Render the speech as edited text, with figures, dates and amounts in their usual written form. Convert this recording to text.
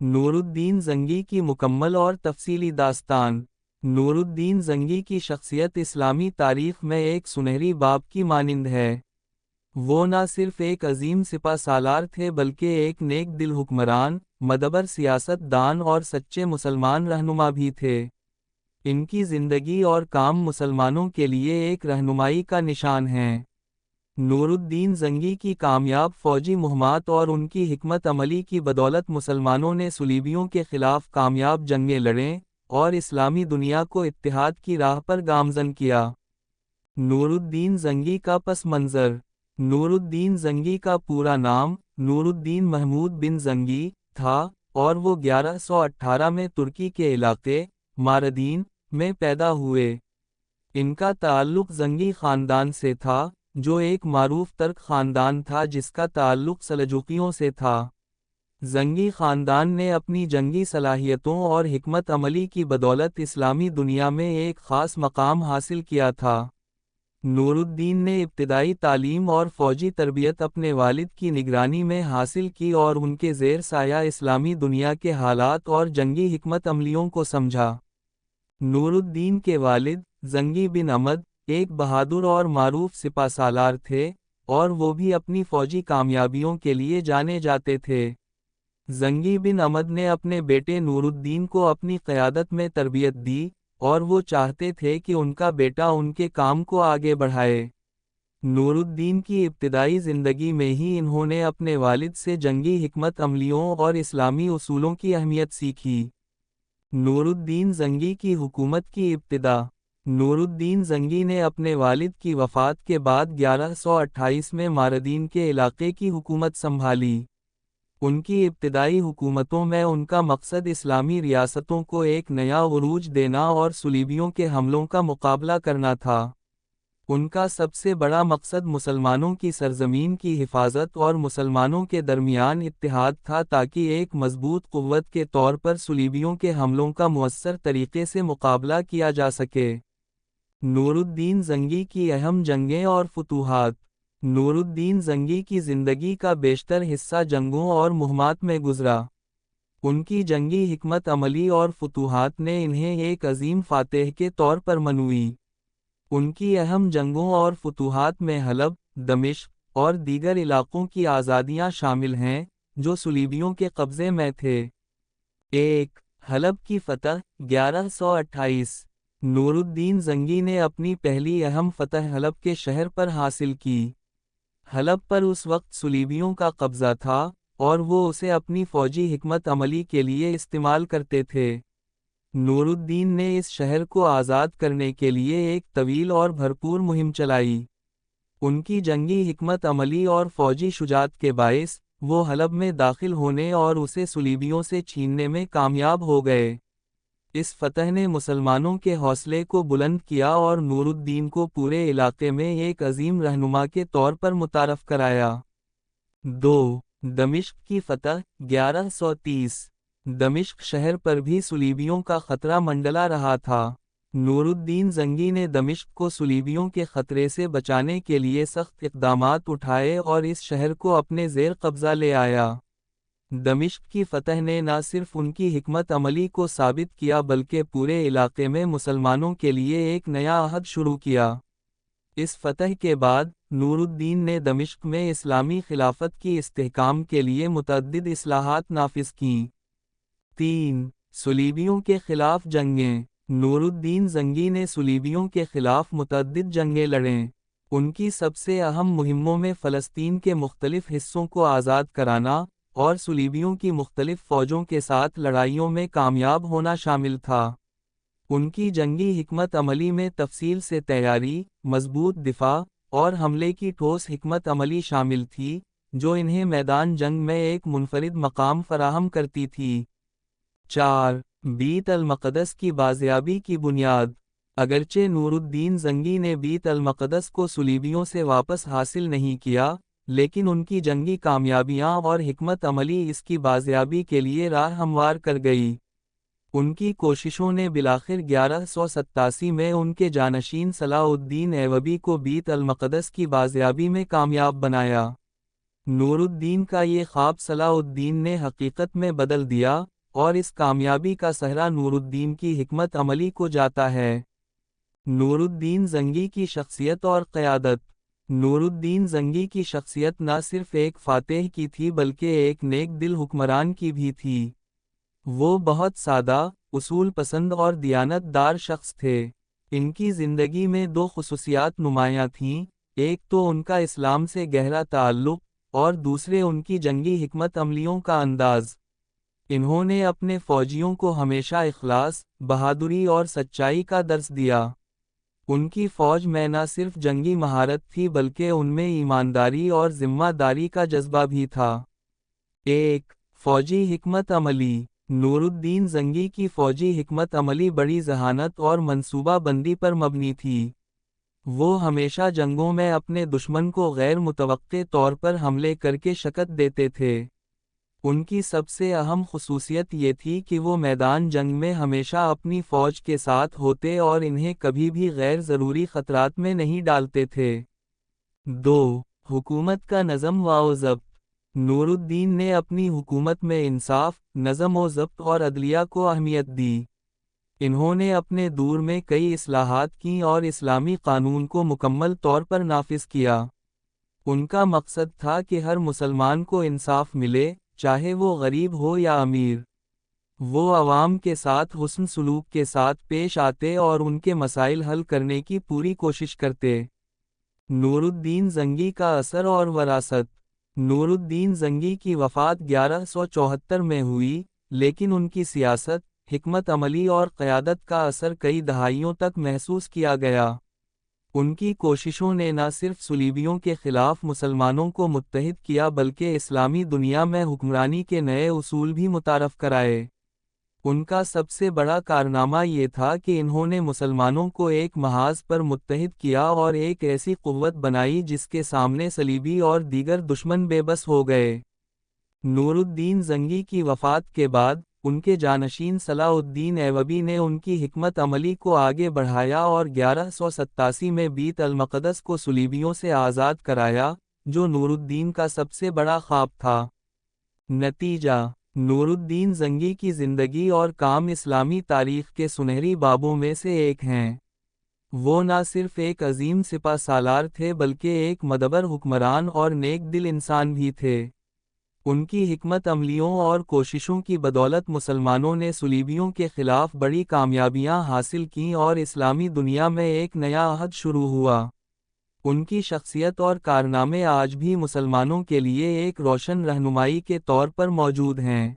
نور الدین زنگی کی مکمل اور تفصیلی داستان۔ نور الدین زنگی کی شخصیت اسلامی تاریخ میں ایک سنہری باب کی مانند ہے۔ وہ نہ صرف ایک عظیم سپہ سالار تھے بلکہ ایک نیک دل حکمران، مدبر سیاست دان اور سچے مسلمان رہنما بھی تھے۔ ان کی زندگی اور کام مسلمانوں کے لیے ایک رہنمائی کا نشان ہیں۔ نور الدین زنگی کی کامیاب فوجی مہمات اور ان کی حکمت عملی کی بدولت مسلمانوں نے صلیبیوں کے خلاف کامیاب جنگیں لڑیں اور اسلامی دنیا کو اتحاد کی راہ پر گامزن کیا۔ نور الدین زنگی کا پس منظر۔ نور الدین زنگی کا پورا نام نور الدین محمود بن زنگی تھا اور وہ 1118 میں ترکی کے علاقے ماردین میں پیدا ہوئے۔ ان کا تعلق زنگی خاندان سے تھا، جو ایک معروف ترک خاندان تھا جس کا تعلق سلجوقیوں سے تھا۔ زنگی خاندان نے اپنی جنگی صلاحیتوں اور حکمت عملی کی بدولت اسلامی دنیا میں ایک خاص مقام حاصل کیا تھا۔ نور الدین نے ابتدائی تعلیم اور فوجی تربیت اپنے والد کی نگرانی میں حاصل کی اور ان کے زیر سایہ اسلامی دنیا کے حالات اور جنگی حکمت عملیوں کو سمجھا۔ نور الدین کے والد زنگی بن احمد ایک بہادر اور معروف سپہ سالار تھے اور وہ بھی اپنی فوجی کامیابیوں کے لیے جانے جاتے تھے۔ زنگی بن احمد نے اپنے بیٹے نور الدین کو اپنی قیادت میں تربیت دی اور وہ چاہتے تھے کہ ان کا بیٹا ان کے کام کو آگے بڑھائے۔ نور الدین کی ابتدائی زندگی میں ہی انہوں نے اپنے والد سے جنگی حکمت عملیوں اور اسلامی اصولوں کی اہمیت سیکھی۔ نور الدین زنگی کی حکومت کی ابتدا۔ نور الدین زنگی نے اپنے والد کی وفات کے بعد 1128 میں ماردین کے علاقے کی حکومت سنبھالی۔ ان کی ابتدائی حکومتوں میں ان کا مقصد اسلامی ریاستوں کو ایک نیا عروج دینا اور صلیبیوں کے حملوں کا مقابلہ کرنا تھا۔ ان کا سب سے بڑا مقصد مسلمانوں کی سرزمین کی حفاظت اور مسلمانوں کے درمیان اتحاد تھا تاکہ ایک مضبوط قوت کے طور پر صلیبیوں کے حملوں کا مؤثر طریقے سے مقابلہ کیا جا سکے۔ نور الدین زنگی کی اہم جنگیں اور فتوحات۔ نور الدین زنگی کی زندگی کا بیشتر حصہ جنگوں اور مہمات میں گزرا۔ ان کی جنگی حکمت عملی اور فتوحات نے انہیں ایک عظیم فاتح کے طور پر منوئی۔ ان کی اہم جنگوں اور فتوحات میں حلب، دمشق اور دیگر علاقوں کی آزادیاں شامل ہیں جو صلیبیوں کے قبضے میں تھے۔ 1. حلب کی فتح 1128۔ نور الدین زنگی نے اپنی پہلی اہم فتح حلب کے شہر پر حاصل کی۔ حلب پر اس وقت صلیبیوں کا قبضہ تھا اور وہ اسے اپنی فوجی حکمت عملی کے لیے استعمال کرتے تھے۔ نور الدین نے اس شہر کو آزاد کرنے کے لیے ایک طویل اور بھرپور مہم چلائی۔ ان کی جنگی حکمت عملی اور فوجی شجاعت کے باعث وہ حلب میں داخل ہونے اور اسے صلیبیوں سے چھیننے میں کامیاب ہو گئے۔ اس فتح نے مسلمانوں کے حوصلے کو بلند کیا اور نور الدین کو پورے علاقے میں ایک عظیم رہنما کے طور پر متعارف کرایا۔ 2. دمشق کی فتح 1130۔ دمشق شہر پر بھی صلیبیوں کا خطرہ منڈلا رہا تھا۔ نور الدین زنگی نے دمشق کو صلیبیوں کے خطرے سے بچانے کے لیے سخت اقدامات اٹھائے اور اس شہر کو اپنے زیر قبضہ لے آیا۔ دمشق کی فتح نے نہ صرف ان کی حکمت عملی کو ثابت کیا بلکہ پورے علاقے میں مسلمانوں کے لیے ایک نیا عہد شروع کیا۔ اس فتح کے بعد نور الدین نے دمشق میں اسلامی خلافت کی استحکام کے لیے متعدد اصلاحات نافذ کیں۔ 3. صلیبیوں کے خلاف جنگیں۔ نور الدین زنگی نے صلیبیوں کے خلاف متعدد جنگیں لڑیں۔ ان کی سب سے اہم مہموں میں فلسطین کے مختلف حصوں کو آزاد کرانا اور صلیبیوں کی مختلف فوجوں کے ساتھ لڑائیوں میں کامیاب ہونا شامل تھا۔ ان کی جنگی حکمت عملی میں تفصیل سے تیاری، مضبوط دفاع اور حملے کی ٹھوس حکمت عملی شامل تھی، جو انہیں میدان جنگ میں ایک منفرد مقام فراہم کرتی تھی۔ 4. بیت المقدس کی بازیابی کی بنیاد۔ اگرچہ نور الدین زنگی نے بیت المقدس کو صلیبیوں سے واپس حاصل نہیں کیا، لیکن ان کی جنگی کامیابیاں اور حکمت عملی اس کی بازیابی کے لیے راہ ہموار کر گئی۔ ان کی کوششوں نے بالآخر 1187 میں ان کے جانشین صلاح الدین ایوبی کو بیت المقدس کی بازیابی میں کامیاب بنایا۔ نور الدین کا یہ خواب صلاح الدین نے حقیقت میں بدل دیا، اور اس کامیابی کا سہرا نور الدین کی حکمت عملی کو جاتا ہے۔ نور الدین زنگی کی شخصیت اور قیادت۔ نور الدین زنگی کی شخصیت نہ صرف ایک فاتح کی تھی بلکہ ایک نیک دل حکمران کی بھی تھی۔ وہ بہت سادہ، اصول پسند اور دیانت دار شخص تھے۔ ان کی زندگی میں دو خصوصیات نمایاں تھیں، ایک تو ان کا اسلام سے گہرا تعلق، اور دوسرے ان کی جنگی حکمت عملیوں کا انداز۔ انہوں نے اپنے فوجیوں کو ہمیشہ اخلاص، بہادری اور سچائی کا درس دیا۔ ان کی فوج میں نہ صرف جنگی مہارت تھی بلکہ ان میں ایمانداری اور ذمہ داری کا جذبہ بھی تھا۔ ایک فوجی حکمت عملی۔ نور الدین زنگی کی فوجی حکمت عملی بڑی ذہانت اور منصوبہ بندی پر مبنی تھی۔ وہ ہمیشہ جنگوں میں اپنے دشمن کو غیر متوقع طور پر حملے کر کے شکست دیتے تھے۔ ان کی سب سے اہم خصوصیت یہ تھی کہ وہ میدان جنگ میں ہمیشہ اپنی فوج کے ساتھ ہوتے اور انہیں کبھی بھی غیر ضروری خطرات میں نہیں ڈالتے تھے۔ دو حکومت کا نظم و ضبط۔ نور الدین نے اپنی حکومت میں انصاف، نظم و ضبط اور عدلیہ کو اہمیت دی۔ انہوں نے اپنے دور میں کئی اصلاحات کیں اور اسلامی قانون کو مکمل طور پر نافذ کیا۔ ان کا مقصد تھا کہ ہر مسلمان کو انصاف ملے، چاہے وہ غریب ہو یا امیر۔ وہ عوام کے ساتھ حسن سلوک کے ساتھ پیش آتے اور ان کے مسائل حل کرنے کی پوری کوشش کرتے۔ نور الدین زنگی کا اثر اور وراثت۔ نور الدین زنگی کی وفات 1174 میں ہوئی، لیکن ان کی سیاست، حکمت عملی اور قیادت کا اثر کئی دہائیوں تک محسوس کیا گیا۔ ان کی کوششوں نے نہ صرف صلیبیوں کے خلاف مسلمانوں کو متحد کیا بلکہ اسلامی دنیا میں حکمرانی کے نئے اصول بھی متعارف کرائے۔ ان کا سب سے بڑا کارنامہ یہ تھا کہ انہوں نے مسلمانوں کو ایک محاذ پر متحد کیا اور ایک ایسی قوت بنائی جس کے سامنے صلیبی اور دیگر دشمن بے بس ہو گئے۔ نور الدین زنگی کی وفات کے بعد، ان کے جانشین صلاح الدین ایوبی نے ان کی حکمت عملی کو آگے بڑھایا اور 1187 میں بیت المقدس کو صلیبیوں سے آزاد کرایا، جو نور الدین کا سب سے بڑا خواب تھا۔ نتیجہ: نور الدین زنگی کی زندگی اور کام اسلامی تاریخ کے سنہری بابوں میں سے ایک ہیں۔ وہ نہ صرف ایک عظیم سپہ سالار تھے بلکہ ایک مدبر حکمران اور نیک دل انسان بھی تھے۔ ان کی حکمت عملیوں اور کوششوں کی بدولت مسلمانوں نے صلیبیوں کے خلاف بڑی کامیابیاں حاصل کیں اور اسلامی دنیا میں ایک نیا عہد شروع ہوا۔ ان کی شخصیت اور کارنامے آج بھی مسلمانوں کے لیے ایک روشن رہنمائی کے طور پر موجود ہیں۔